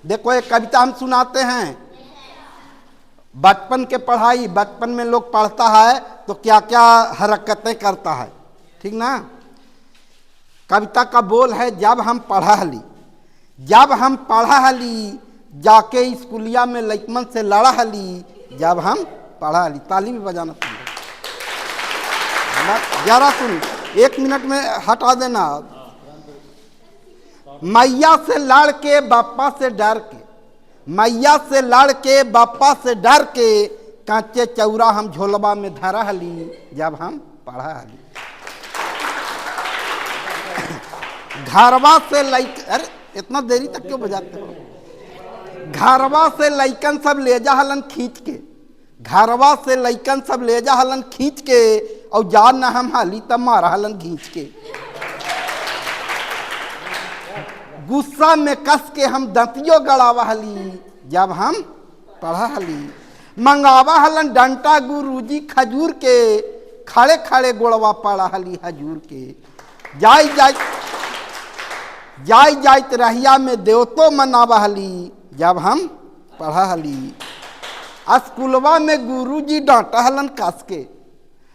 देखो एक कविता हम सुनाते हैं। बचपन के पढ़ाई, बचपन में लोग पढ़ता है तो क्या क्या हरकतें करता है, ठीक ना। कविता का बोल है, जब हम पढ़ा हली जाके स्कूलिया में लइकमन से लड़ा हली, जब हम पढ़ा हली। ताली भी बजाना पड़ेगा, जरा सुन, 1 मिनट में हटा देना। मैया से लड़ के बापा से डर के, मैया से लड़ के बापा से डर के, कांचे चौरा हम झोलबा में धरा हली, जब हम पढ़ा हली। घरवा से लइक, अरे इतना देरी तक क्यों बजाते हो। घरवा से लइकन सब ले जा हलन खींच के, घरवा से लइकन सब ले जा हलन खींच के, और जा न हम हाली तब मारा हलन घींच के। गुस्सा में कस के हम दंतियों गड़ावा हली, जब हम पढ़ा हली। मंगावा हलन डंटा गुरुजी खजूर के, खड़े खड़े गोड़वा पड़ा हली हजूर के। जाय जाइत रहिया में देवतो मनावा हली, जब हम पढ़ा हली। स्कूलवा में गुरुजी डांटा हलन कस के,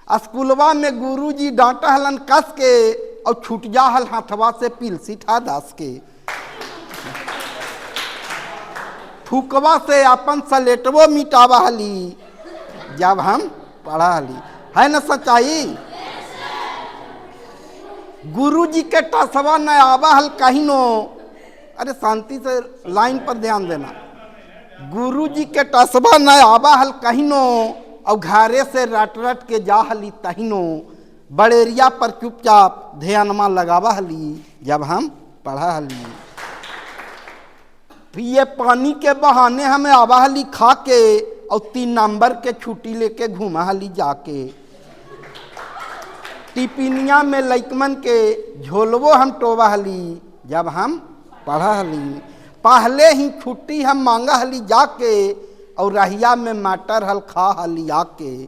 स्कूलवा में गुरुजी डांटा हलन कस के, और छूट जा हल हाथवा से पिलसी ठा दास के। फूकवा से अपन सलेटवो मिटावा हली, जब हम पढ़ा हली। है ना सच्चाई। गुरुजी के टसवा न आवा हल कहिनो, अरे शांति से लाइन पर ध्यान देना। गुरुजी के टसवा न आवा हल कहिनो, और घरे से रट रट के जा हली तहिनो। बड़ेरिया पर चुपचाप ध्यानमा लगावा हली, जब हम पढ़ा हली। पिए पानी के बहाने हमें आवा हली खा के, और 3 नंबर के छुट्टी लेके घूमा हली जाके। टिपिनिया में लइकमन के झोलवो हम टोवा हली, जब हम पढ़ा हली। पहले ही छुट्टी हम मांगा हली जाके, और रहिया में मटर हल खा हली आके।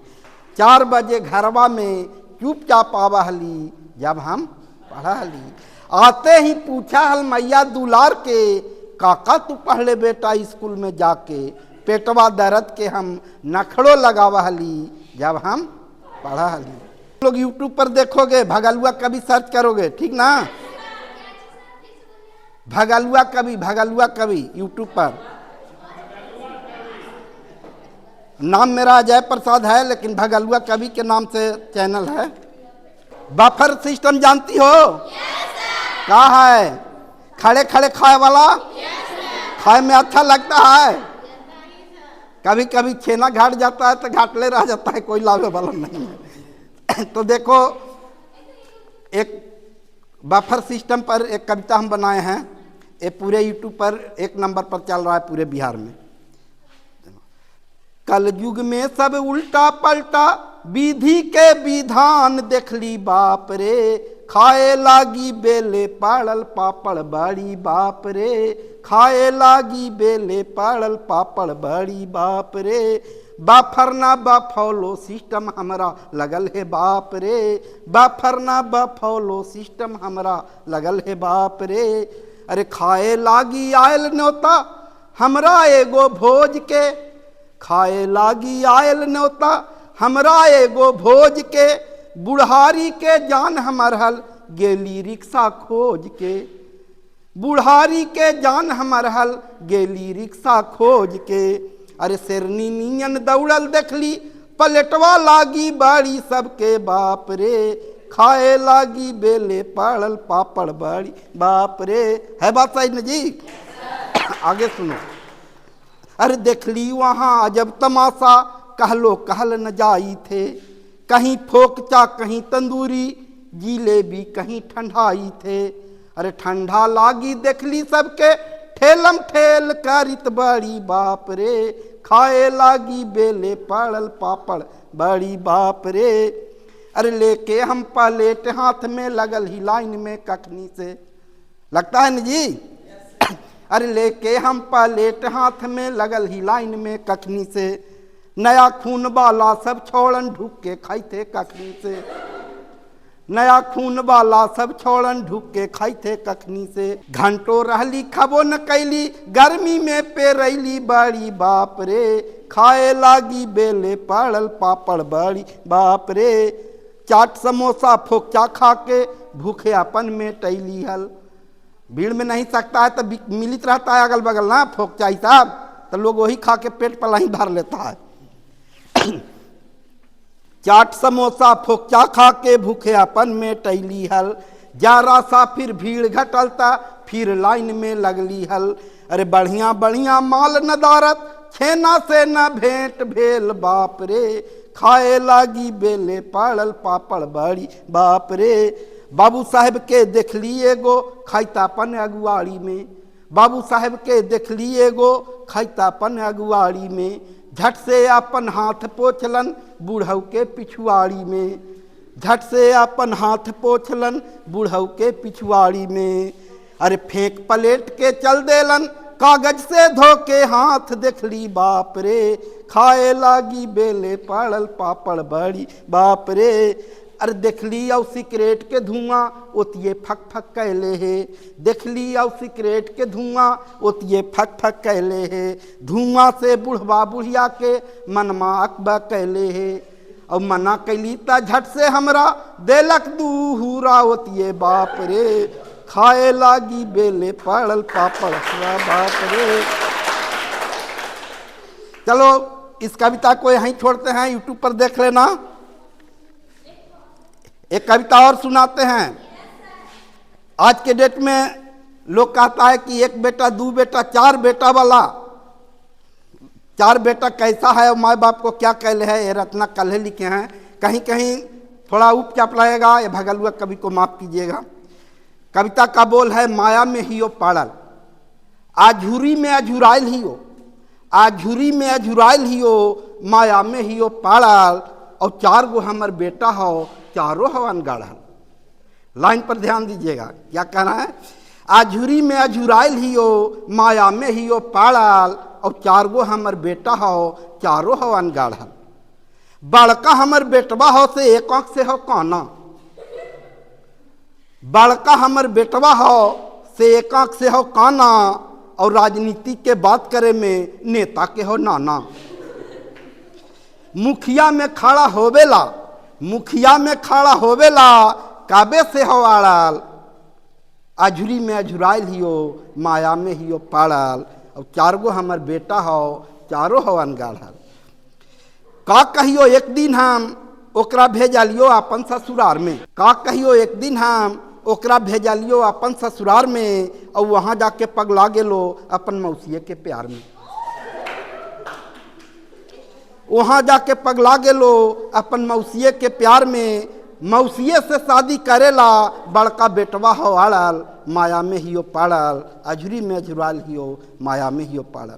4 बजे घरवा में चुपचाप आवा हली, जब हम पढ़ा हली। आते ही पूछा हल मैया दुलार के, काका तू पढ़ले बेटा स्कूल में जाके। पेटवा दर्द के हम नखड़ो लगावा हली, जब हम पढ़ा हली। लोग यूट्यूब पर देखोगे, भगलुआ कवि सर्च करोगे, ठीक ना। भगलुआ कवि यूट्यूब पर। नाम मेरा अजय प्रसाद है, लेकिन भगलुआ कवि के नाम से चैनल है। बफर सिस्टम जानती हो? क्या है? खड़े खड़े खाए वाला, खाए में अच्छा लगता है। कभी कभी छेना घाट जाता है तो घाटले रह जाता है, कोई लाभे वाला नहीं है। तो देखो, एक बफर सिस्टम पर एक कविता हम बनाए हैं। ये पूरे यूट्यूब पर 1 नंबर पर चल रहा है पूरे बिहार में। कल युग में सब उल्टा पलटा, विधि के विधान देखली बाप रे। खाए लागी बेले पाड़ल पापड़ बड़ी बाप रे, खाए लागी बेले पाड़ल पापड़ बड़ी बाप रे। बाफरना बफौलो सिस्टम हमरा लगल है बाप रे, बाफरना बफौलो सिस्टम हमरा लगल है बाप रे। अरे खाए लागी आयल न्योता हमरा एगो भोज के, खाए लागी आयल न्योता हमरा एगो भोज के। बुढ़ारी के जान हमर हल गेली रिक्शा खोज के, बुढ़ारी के जान हमर हल गेली रिक्शा खोज के। अरे शेरनी नियन दौड़ल देखली, पलटवा लागी बाड़ी सबके बाप रे। खाए लागी बेले पाड़ल पापड़ बड़ी बाप रे। है बात सही न जी? आगे सुनो। अरे देखली वहाँ अजब तमाशा, कहलो कहल न जाई थे। कहीं फोकचा कहीं तंदूरी, जिलेबी कहीं ठंडाई थे। अरे ठंडा लागी देखली सबके, ठेलम ठेल करित बड़ी बाप रे। खाए लागी बेले पाड़ल पापड़ बड़ी बाप रे। अरे लेके हम प्लेट हाथ में लगल ही लाइन में कखनी से, लगता है न जी? अरे लेके हम प्लेट हाथ में लगल ही लाइन में कखनी से। नया खून वाला सब छोड़न ढुक के खाइते कखनी से। नया खून वाला सब छोड़न ढुक के खाई थे कखनी से। घंटों रहली खबो न कैली गर्मी में पेरैली बड़ी बाप रे, खाए लागी बेले पड़ल पापड़ बड़ी बाप रे। चाट समोसा फोकचा खा के भूखे अपन में टैली हल। भीड़ में नहीं सकता है तो मिलित रहता है अगल बगल ना फोकचा ही साहब, तो लोग वही खा के पेट पलाई भर लेता है। चाट समोसा फोकचा खा के भूखे अपन में टैली हल। जरा सा फिर भीड़ घटलता फिर लाइन में लगली हल। अरे बढ़िया बढ़िया माल नदारत छेना से न भेंट भेल बाप रे, खाए लागी बेले पड़ल पापड़ बड़ी बाप रे। बाबू साहेब के देख लिए गो खैतापन अगुवाड़ी में, बाबू साहेब के देख लिए गो खैतापन अगुवाड़ी में। झट से अपन हाथ पोछलन बूढ़ऊ के पिछुआड़ी में, झट से अपन हाथ पोछलन बूढ़ऊ के पिछुआड़ी में। अरे फेंक पलेट के चल देलन कागज से धो के हाथ देखली बाप रे, खाए लागी बेले पड़ल पापड़ बड़ी बाप रे। अरे देखली और सिगरेट के धुआं ओतिये फक फक कैले है, देखली और सिगरेट के धुआं ओतिये फक फक कैले है। धुआं से बुढ़वा बुढ़िया के मनमा अकबा कैले है, और मना कैली ता झट से हमरा देलक दूहुरा ओतिये बाप रे, खाए लागी बेले पड़ल पापड़ बाप रे। चलो इस कविता को यहीं छोड़ते हैं, यूट्यूब पर देख लेना। एक कविता और सुनाते हैं। आज के डेट में लोग कहता है कि एक बेटा दो बेटा चार बेटा वाला, चार बेटा कैसा है और माँ बाप को क्या कहले है, ये रत्ना कल्हे लिखे हैं। कहीं कहीं थोड़ा उपचाप लगेगा, ये भगलुआ कवि को माफ कीजिएगा। कविता का बोल है माया में हियो पाड़ल, आझुरी में अझुराइल हियो, आझुरी में अझुराइल हियो, माया में हियो पाड़ल, और चार गो हमर बेटा हो चारों हवन गाढ़ल। लाइन पर ध्यान दीजिएगा, क्या कहना है। आझुरी में अझुराइल हियो, माया में हियो पाड़ल, और चार गो हमर बेटा हो चारों हवन गाढ़ल। बड़का हमर बेटवा हो से एक आंख से हो काना, बड़का हमर बेटवा हो से एक आंख से हो काना, और राजनीति के बात करे में नेता के हो नाना। मुखिया में खड़ा होवेला, मुखिया में खड़ा होवेला, काबे से हो आड़ल, आझुरी में अझुराइल हियो, माया में हियो पाड़ल, और चार गो हमर बेटा हो चारों हवन गाढ़ल। का कहियो एक दिन हम ओकरा भेजलियो अपन ससुरार में, का कहियो एक दिन हम ओकरा भेजलियो अपन ससुरार में, और वहाँ जाके पगला गेलो अपन मौसिए के प्यार में, वहाँ जाके पगला गेलो अपन मौसिए के प्यार में। मौसिए से शादी करेला बड़का बेटवा हो आड़ल, माया में हियो पाड़ल, अझुरी में अझुराल हियो, माया में हियो पाड़ल।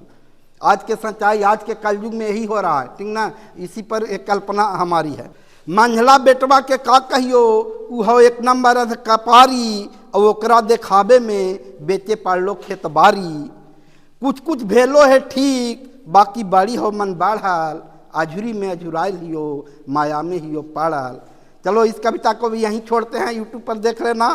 आज के सच्चाई, आज के कलयुग में यही हो रहा है, ठीक ना। इसी पर एक कल्पना हमारी है। मंझला बेटवा के का कहियो, उ हो एक नंबर अध कपारी, और ओकरा देखावे में बेचे पड़लो खेत बारी। कुछ कुछ भेलो है ठीक, बाकी बड़ी हो मन बाढ़ल, आझुरी में अझुराइल हियो, माया में हियो पाड़ल। चलो इस कविता को भी यहीं छोड़ते हैं, यूट्यूब पर देख लेना।